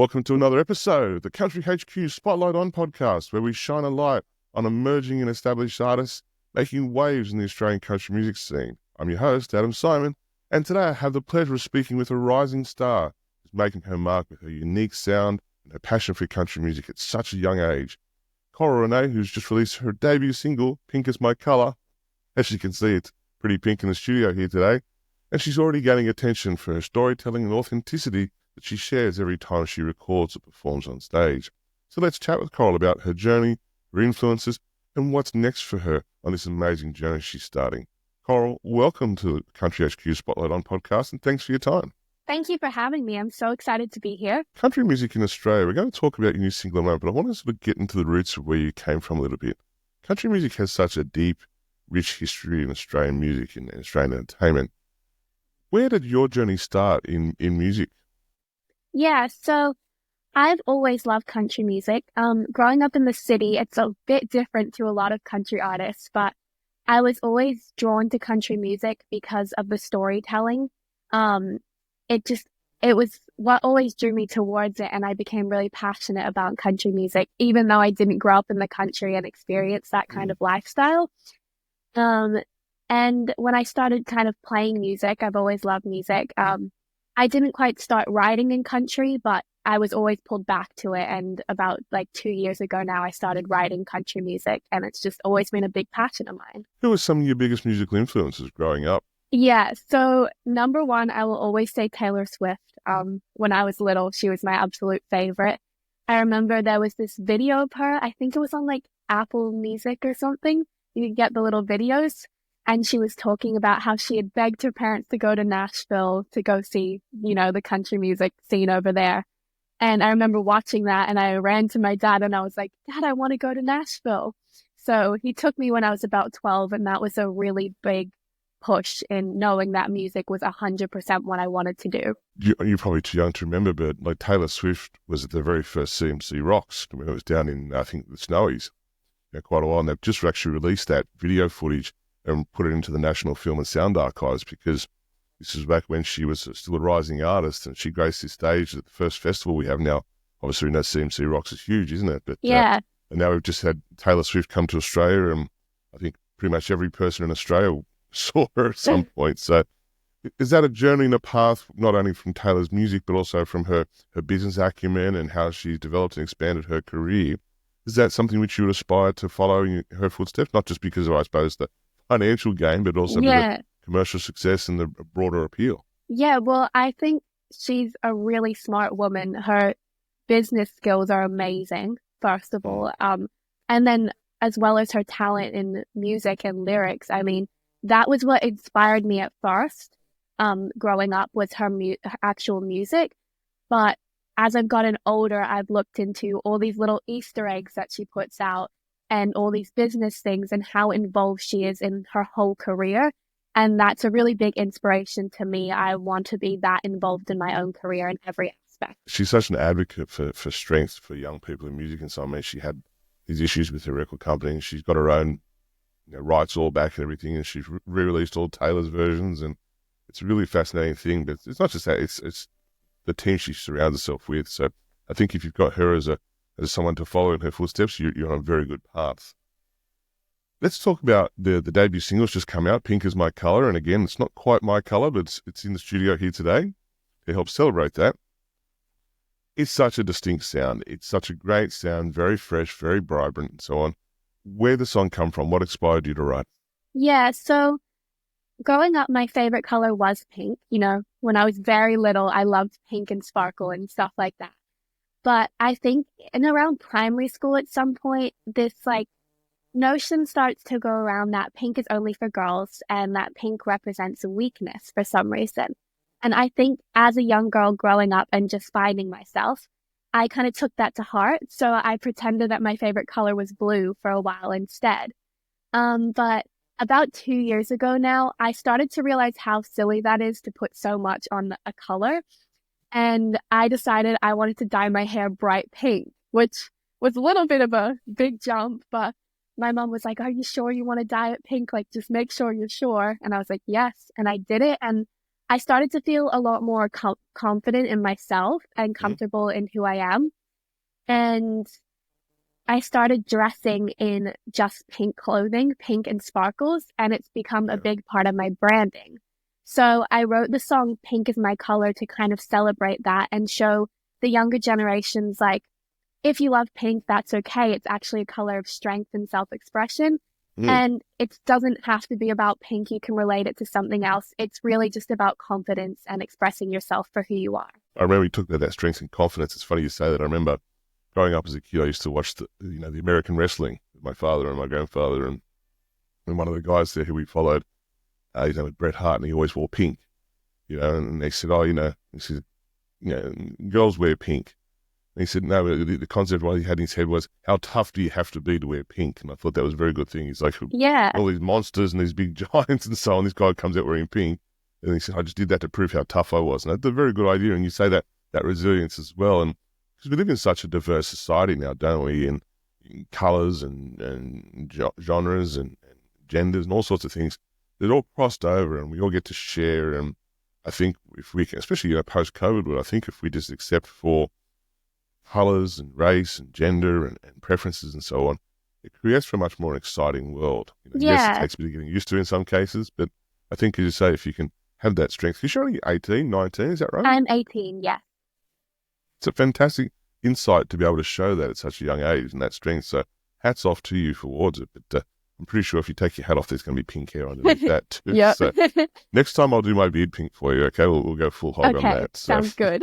Welcome to another episode of the Country HQ Spotlight On podcast, where we shine a light on emerging and established artists making waves in the Australian country music scene. I'm your host, Adam Simon, and today I have the pleasure of speaking with a rising star who's making her mark with her unique sound and her passion for country music at such a young age. Coral Renee, who's just released her debut single, Pink Is My Colour. As you can see, it's pretty pink in the studio here today, and she's already gaining attention for her storytelling and authenticity that she shares every time she records or performs on stage. So let's chat with Coral about her journey, her influences, and what's next for her on this amazing journey she's starting. Coral, welcome to the Country HQ Spotlight On podcast, and thanks for your time. Thank you for having me. I'm so excited to be here. Country music in Australia, we're going to talk about your new single in a moment, but I want to sort of get into the roots of where you came from a little bit. Country music has such a deep, rich history in Australian music and Australian entertainment. Where did your journey start in music? Yeah, so I've always loved country music. Growing up in the city, it's a bit different to a lot of country artists, but I was always drawn to country music because of the storytelling. It was what always drew me towards it, and I became really passionate about country music, even though I didn't grow up in the country and experience that kind of lifestyle. And when I started kind of playing music, I've always loved music. I didn't quite start writing in country, but I was always pulled back to it. And about 2 years ago now, I started writing country music, and it's just always been a big passion of mine. Who were some of your biggest musical influences growing up? Yeah, so number one, I will always say Taylor Swift. When I was little, she was my absolute favorite. I remember there was this video of her. I think it was on Apple Music or something. You could get the little videos. And she was talking about how she had begged her parents to go to Nashville to go see, the country music scene over there. And I remember watching that, and I ran to my dad and I was like, Dad, I want to go to Nashville. So he took me when I was about 12, and that was a really big push in knowing that music was 100% what I wanted to do. You're probably too young to remember, but Taylor Swift was at the very first CMC Rocks when it was down in, I think, the Snowies, quite a while. And they've just actually released that video footage and put it into the National Film and Sound Archives, because this is back when she was still a rising artist, and she graced this stage at the first festival we have now. Obviously, we know CMC Rocks is huge, isn't it? But yeah. And now we've just had Taylor Swift come to Australia, and I think pretty much every person in Australia saw her at some point. So is that a journey and a path, not only from Taylor's music, but also from her business acumen and how she's developed and expanded her career? Is that something which you would aspire to follow in her footsteps, not just because of, I suppose, the financial gain, but also the commercial success and the broader appeal? Yeah, well, I think she's a really smart woman. Her business skills are amazing, first of all. And then as well as her talent in music and lyrics. I mean, that was what inspired me at first, growing up, was her actual music. But as I've gotten older, I've looked into all these little Easter eggs that she puts out, and all these business things, and how involved she is in her whole career. And that's a really big inspiration to me. I want to be that involved in my own career in every aspect. She's such an advocate for strength for young people in music and so on. I mean, she had these issues with her record company, and she's got her own rights all back and everything, and she's re-released all Taylor's versions, and it's a really fascinating thing. But it's not just that, it's the team she surrounds herself with. So I think if you've got her as someone to follow in her footsteps, you're on a very good path. Let's talk about the debut single's just come out, Pink Is My Colour. And again, it's not quite my colour, but it's in the studio here today to help celebrate that. It's such a distinct sound. It's such a great sound, very fresh, very vibrant, and so on. Where did the song come from? What inspired you to write? Yeah, so growing up, my favorite color was pink. When I was very little, I loved pink and sparkle and stuff like that. But I think in around primary school at some point, this notion starts to go around that pink is only for girls, and that pink represents a weakness for some reason. And I think as a young girl growing up and just finding myself, I kind of took that to heart. So I pretended that my favorite color was blue for a while instead. But about 2 years ago now, I started to realize how silly that is to put so much on a color. And I decided I wanted to dye my hair bright pink, which was a little bit of a big jump, but my mom was like, "Are you sure you want to dye it pink? Just make sure you're sure." And I was like, "Yes." And I did it. And I started to feel a lot more confident in myself and Mm. comfortable in who I am. And I started dressing in just pink clothing, pink and sparkles, and it's become a Yeah. big part of my branding. So I wrote the song Pink is My Color to kind of celebrate that and show the younger generations, like, if you love pink, that's okay. It's actually a color of strength and self-expression. Mm. And it doesn't have to be about pink. You can relate it to something else. It's really just about confidence and expressing yourself for who you are. I remember you talked about that strength and confidence. It's funny you say that. I remember growing up as a kid, I used to watch the American wrestling with my father and my grandfather, and one of the guys there who we followed, his name was Bret Hart, and he always wore pink, and they said, he said, girls wear pink. And he said, no, the concept what he had in his head was, how tough do you have to be to wear pink? And I thought that was a very good thing. He's like, Yeah. all these monsters and these big giants and so on, this guy comes out wearing pink. And he said, I just did that to prove how tough I was. And that's a very good idea. And you say that resilience as well. And because we live in such a diverse society now, don't we? In colours and genres and genders and all sorts of things. They're all crossed over and we all get to share. And I think if we can, especially post-COVID, I think if we just accept for colours and race and gender and preferences and so on, it creates for a much more exciting world. Yes, it Yeah. takes a bit of getting used to in some cases, but I think, as you say, if you can have that strength, because you're only 18, 19, is that right? I'm 18, yeah. It's a fantastic insight to be able to show that at such a young age and that strength. So hats off to you towards it. But I'm pretty sure if you take your hat off, there's going to be pink hair underneath that too. Yep. So next time I'll do my beard pink for you. Okay, we'll go full hog on Okay, that. So sounds good.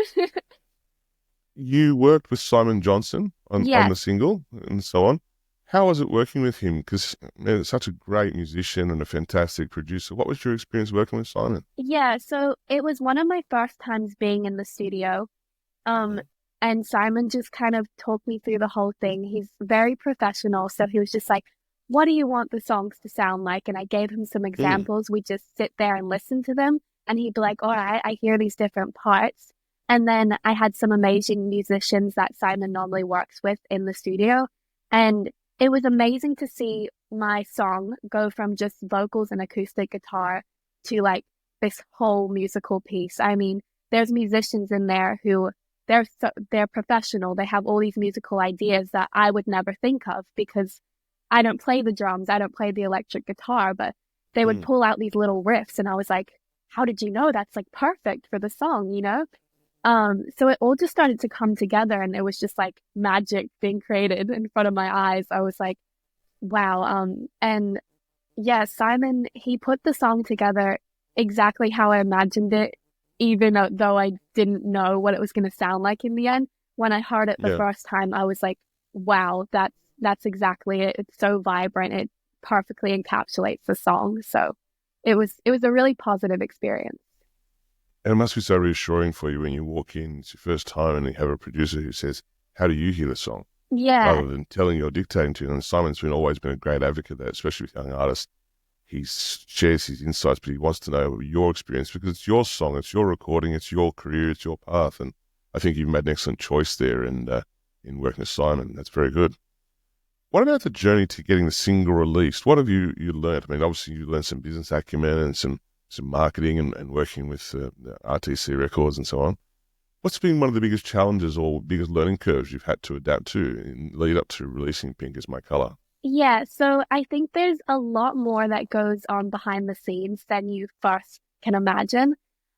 you worked with Simon Johnson on Yes. the single and so on. How was it working with him? Because he's such a great musician and a fantastic producer. What was your experience working with Simon? Yeah, so it was one of my first times being in the studio. And Simon just kind of talked me through the whole thing. He's very professional, so he was just like, what do you want the songs to sound like? And I gave him some examples. We just sit there and listen to them, and he'd be like, all right, I hear these different parts. And then I had some amazing musicians that Simon normally works with in the studio. And it was amazing to see my song go from just vocals and acoustic guitar to like this whole musical piece. I mean, there's musicians in there who they're professional. They have all these musical ideas that I would never think of because I don't play the drums. I don't play the electric guitar, but they would pull out these little riffs. And I was like, how did you know that's like perfect for the song, you know? So it all just started to come together and it was just like magic being created in front of my eyes. I was like, wow. And yeah, Simon, he put the song together exactly how I imagined it, even though I didn't know what it was going to sound like in the end. When I heard it the first time, I was like, wow, that's exactly it. It's so vibrant. It perfectly encapsulates the song. So it was a really positive experience. And it must be so reassuring for you when you walk in, it's your first time, and you have a producer who says, how do you hear the song? Yeah. Rather than telling you or dictating to you. And Simon's always been a great advocate of that, especially with young artists. He shares his insights, but he wants to know your experience because it's your song, it's your recording, it's your career, it's your path. And I think you've made an excellent choice there in working with Simon. That's very good. What about the journey to getting the single released? What have you learned? I mean, obviously you learned some business acumen and some marketing and working with the RTC Records and so on. What's been one of the biggest challenges or biggest learning curves you've had to adapt to in lead up to releasing Pink Is My Color? Yeah, so I think there's a lot more that goes on behind the scenes than you first can imagine.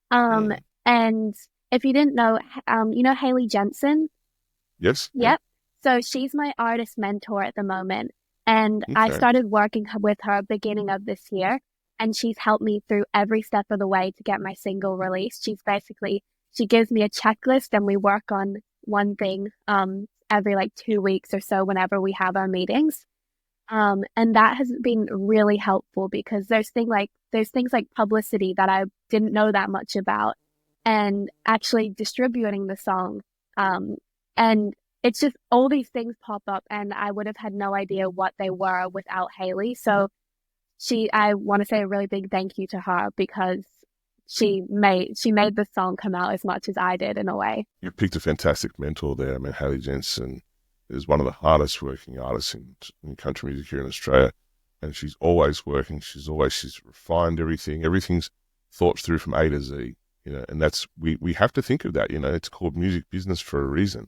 And if you didn't know, you know Haley Jensen? Yes. Yep. So she's my artist mentor at the moment. And I started working with her beginning of this year. And she's helped me through every step of the way to get my single released. She gives me a checklist and we work on one thing every like 2 weeks or so whenever we have our meetings. And that has been really helpful because there's things like publicity that I didn't know that much about and actually distributing the song. And it's just all these things pop up and I would have had no idea what they were without Haley. So I want to say a really big thank you to her because she made the song come out as much as I did in a way. You picked a fantastic mentor there. I mean, Haley Jensen is one of the hardest working artists in country music here in Australia. And she's always working. She's refined everything. Everything's thought through from A to Z. and that's, we have to think of that, it's called music business for a reason.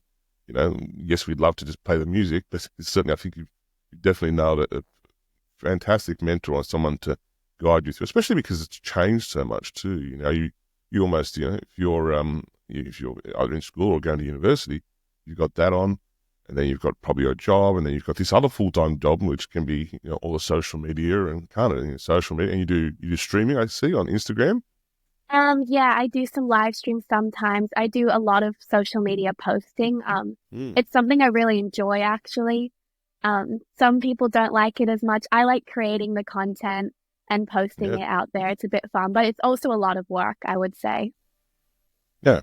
Yes, we'd love to just play the music, but certainly I think you've definitely nailed a fantastic mentor or someone to guide you through, especially because it's changed so much too. You almost, if you're either in school or going to university, you've got that on, and then you've got probably a job, and then you've got this other full-time job, which can be, all the social media and social media, and you do streaming, I see, on Instagram. Yeah, I do some live streams sometimes. I do a lot of social media posting. It's something I really enjoy, actually. Some people don't like it as much. I like creating the content and posting it out there. It's a bit fun, but it's also a lot of work, I would say. Yeah,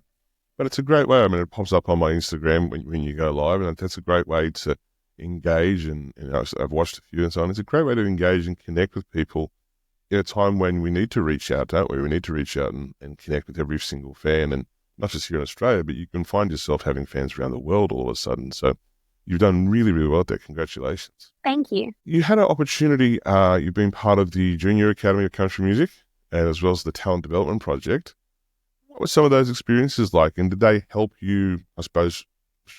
but it's a great way. I mean, it pops up on my Instagram when you go live, and that's a great way to engage. And I've watched a few and so on. It's a great way to engage and connect with people in a time when we need to reach out, don't we? We need to reach out and connect with every single fan, and not just here in Australia, but you can find yourself having fans around the world all of a sudden. So you've done really, really well there. Congratulations. Thank you. You had an opportunity. You've been part of the Junior Academy of Country Music, and as well as the Talent Development Project. What were some of those experiences like, and did they help you, I suppose,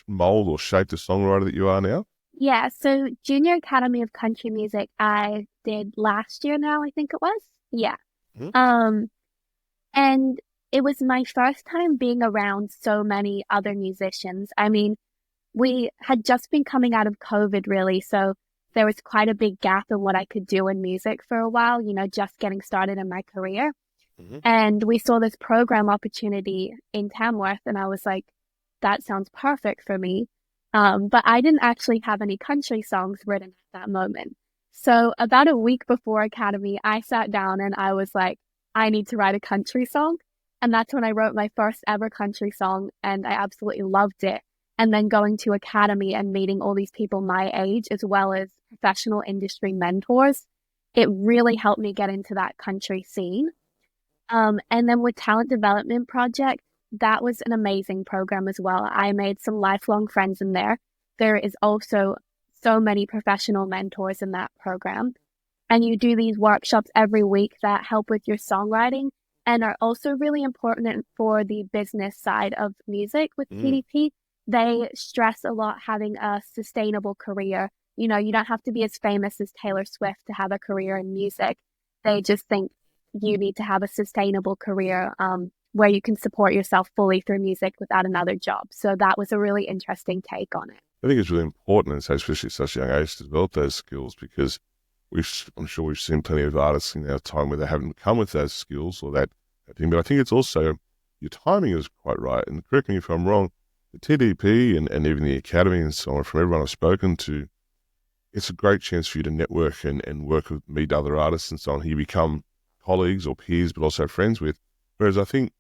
mold or shape the songwriter that you are now? Yeah, so Junior Academy of Country Music I did last year now, I think it was. Yeah. Mm-hmm. And it was my first time being around so many other musicians. I mean, we had just been coming out of COVID, really, so there was quite a big gap in what I could do in music for a while, just getting started in my career. Mm-hmm. And we saw this program opportunity in Tamworth, and I was like, that sounds perfect for me. But I didn't actually have any country songs written at that moment. So about a week before Academy, I sat down and I was like, I need to write a country song. And that's when I wrote my first ever country song, and I absolutely loved it. And then going to Academy and meeting all these people my age, as well as professional industry mentors, it really helped me get into that country scene. And then with Talent Development Project, that was an amazing program as well. I made some lifelong friends in there. There is also so many professional mentors in that program. And you do these workshops every week that help with your songwriting and are also really important for the business side of music with TDP. They stress a lot having a sustainable career. You don't have to be as famous as Taylor Swift to have a career in music. They just think you need to have a sustainable career where you can support yourself fully through music without another job. So that was a really interesting take on it. I think it's really important, especially at such a young age, to develop those skills, because I'm sure we've seen plenty of artists in our time where they haven't come with those skills or that thing. But I think it's also, your timing is quite right. And correct me if I'm wrong, the TDP and even the Academy and so on, from everyone I've spoken to, it's a great chance for you to network and meet other artists and so on, who you become colleagues or peers, but also friends with. Whereas I think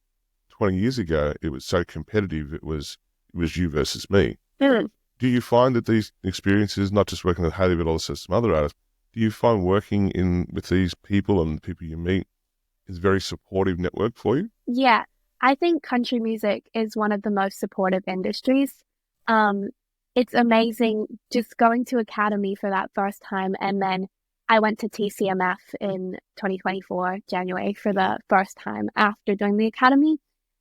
20 years ago, it was so competitive, it was you versus me. Do you find that these experiences, not just working with Hayley, but also some other artists, do you find working with these people and the people you meet is a very supportive network for you? Yeah, I think country music is one of the most supportive industries. It's amazing just going to Academy for that first time. And then I went to TCMF in 2024, January, for the first time after doing the Academy.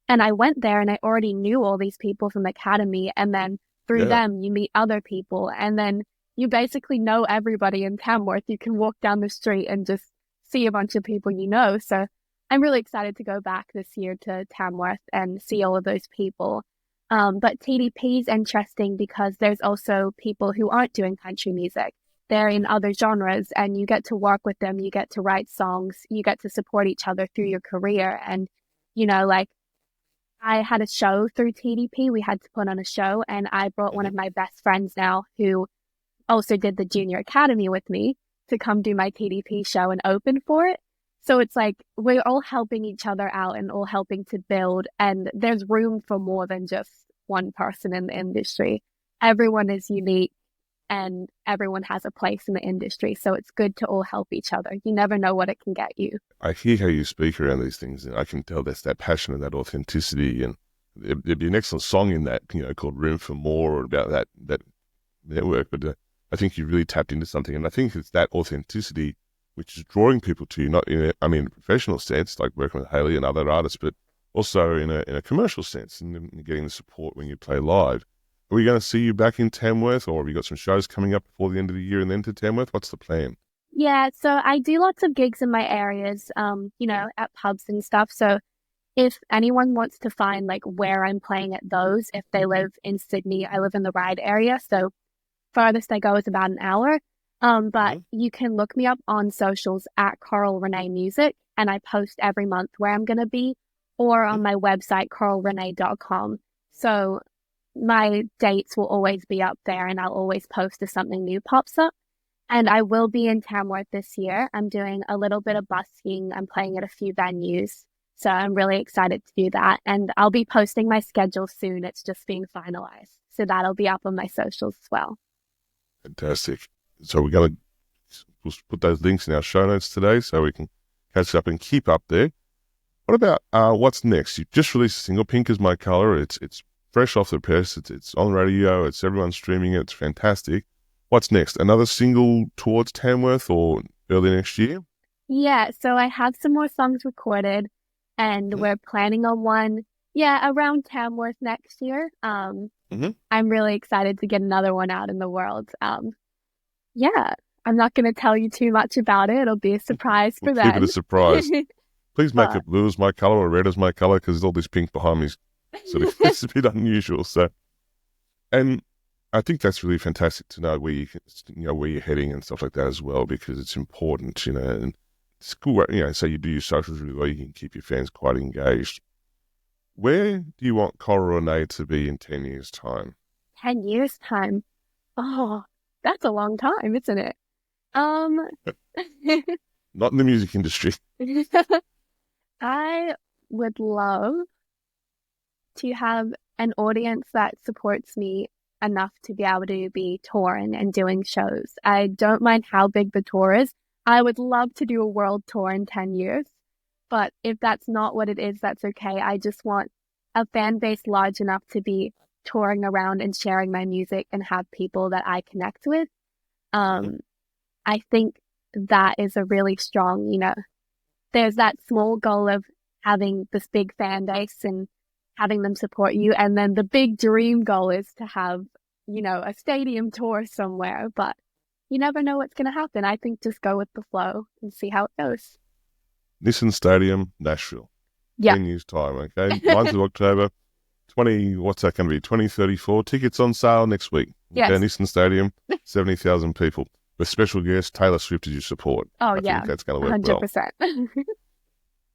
And I went there and I already knew all these people from Academy. And then through them, you meet other people. And then you basically know everybody in Tamworth. You can walk down the street and just see a bunch of people you know. So I'm really excited to go back this year to Tamworth and see all of those people. But TDP is interesting because there's also people who aren't doing country music. They're in other genres, and you get to work with them. You get to write songs. You get to support each other through your career. And, I had a show through TDP. We had to put on a show, and I brought one of my best friends now who also did the Junior Academy with me to come do my TDP show and open for it. So it's like we're all helping each other out and all helping to build, and there's room for more than just one person in the industry. Everyone is unique and everyone has a place in the industry. So it's good to all help each other. You never know what it can get you. I hear how you speak around these things, and I can tell that's that passion and that authenticity. And there'd be an excellent song in that, called Room for More, or about that network. But I think you really tapped into something. And I think it's that authenticity which is drawing people to you, not in a professional sense, like working with Hayley and other artists, but also in a commercial sense, and getting the support when you play live. Are we going to see you back in Tamworth, or have you got some shows coming up before the end of the year and then to Tamworth? What's the plan? Yeah, so I do lots of gigs in my areas, at pubs and stuff. So if anyone wants to find like where I'm playing at those, if they live in Sydney, I live in the Ryde area, so farthest I go is about an hour. But you can look me up on socials at Coral Renee Music, and I post every month where I'm going to be, or on my website, coralrenee.com. So my dates will always be up there, and I'll always post if something new pops up. And I will be in Tamworth this year. I'm doing a little bit of busking. I'm playing at a few venues. So I'm really excited to do that. And I'll be posting my schedule soon. It's just being finalized. So that'll be up on my socials as well. Fantastic. So we'll put those links in our show notes today so we can catch up and keep up there. What about what's next? You just released a single, Pink is My Color. It's fresh off the press. It's on radio. It's everyone's streaming it. It's fantastic. What's next? Another single towards Tamworth or early next year? Yeah, so I have some more songs recorded, and we're planning on one, around Tamworth next year. I'm really excited to get another one out in the world. I'm not going to tell you too much about it. It'll be a surprise for them. Keep it a surprise. Please make it blue as my color or red as my color, because there's all this pink behind me. So it's a bit unusual. So, and I think that's really fantastic to know where where you're heading and stuff like that as well, because it's important, and it's cool. So you do your socials really well, you can keep your fans quite engaged. Where do you want Coral Renee to be in 10 years' time? 10 years' time? Oh, that's a long time, isn't it? Not in the music industry. I would love to have an audience that supports me enough to be able to be touring and doing shows. I don't mind how big the tour is. I would love to do a world tour in 10 years, but if that's not what it is, that's okay. I just want a fan base large enough to be touring around and sharing my music and have people that I connect with. I think that is a really strong, there's that small goal of having this big fan base and having them support you. And then the big dream goal is to have, a stadium tour somewhere, but you never know what's going to happen. I think just go with the flow and see how it goes. Nissan Stadium, Nashville. Yeah. 10 years time, okay? 9th of October, what's that going to be? 2034. Tickets on sale next week. Yes. Okay, Nissan Stadium, 70,000 people. With special guest Taylor Swift as your support. I think that's going to work 100%. well.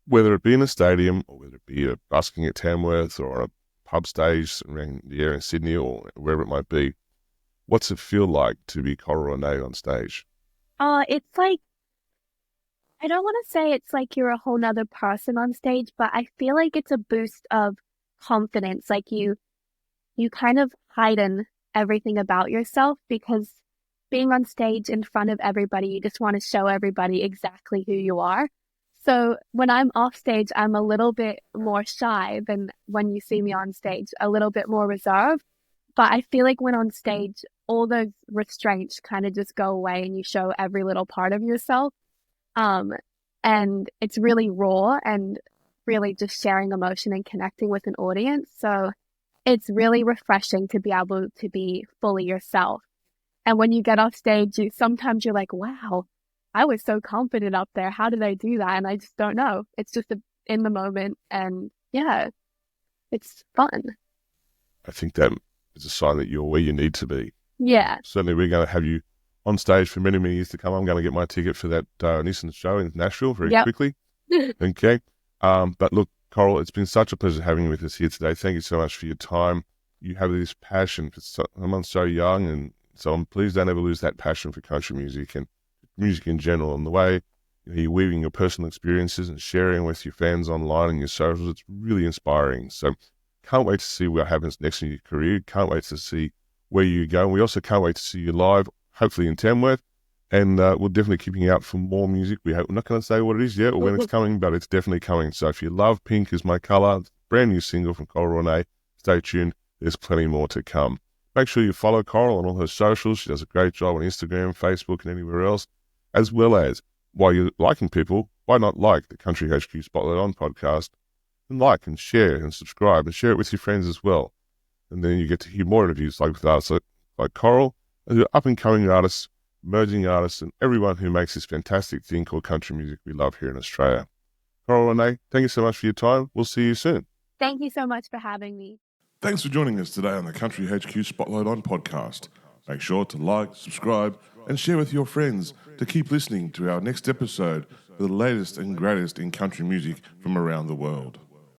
Whether it be in a stadium or whether it be a busking at Tamworth or a pub stage around the area in Sydney or wherever it might be, what's it feel like to be Coral Renee on stage? It's like, I don't want to say it's like you're a whole nother person on stage, but I feel like it's a boost of confidence. Like you kind of heighten everything about yourself, because being on stage in front of everybody, you just want to show everybody exactly who you are. So when I'm off stage, I'm a little bit more shy than when you see me on stage, a little bit more reserved. But I feel like when on stage, all those restraints kind of just go away and you show every little part of yourself. And it's really raw and really just sharing emotion and connecting with an audience. So it's really refreshing to be able to be fully yourself. And when you get off stage, sometimes you're like, wow, I was so confident up there. How did I do that? And I just don't know. It's just in the moment. And it's fun. I think that is a sign that you're where you need to be. Yeah. Certainly we're going to have you on stage for many, many years to come. I'm going to get my ticket for that Nissan show in Nashville very quickly. Okay. But look, Coral, it's been such a pleasure having you with us here today. Thank you so much for your time. You have this passion for someone so young, and so please don't ever lose that passion for country music and music in general. And the way you're weaving your personal experiences and sharing with your fans online and your socials, it's really inspiring. So can't wait to see what happens next in your career. Can't wait to see where you go. And we also can't wait to see you live, hopefully in Tamworth. And we're definitely keeping out for more music. We're not going to say what it is yet or when it's coming, but it's definitely coming. So if you love Pink is My Color, brand new single from Coral Renee, stay tuned. There's plenty more to come. Make sure you follow Coral on all her socials. She does a great job on Instagram, Facebook, and anywhere else. As well as, while you're liking people, why not like the Country HQ Spotlight On podcast? and like and share and subscribe and share it with your friends as well. And then you get to hear more interviews like with artists like Coral, and the up-and-coming artists, emerging artists, and everyone who makes this fantastic thing called country music we love here in Australia. Coral Renee, thank you so much for your time. We'll see you soon. Thank you so much for having me. Thanks for joining us today on the Country HQ Spotlight On podcast. Make sure to like, subscribe, and share with your friends to keep listening to our next episode for the latest and greatest in country music from around the world.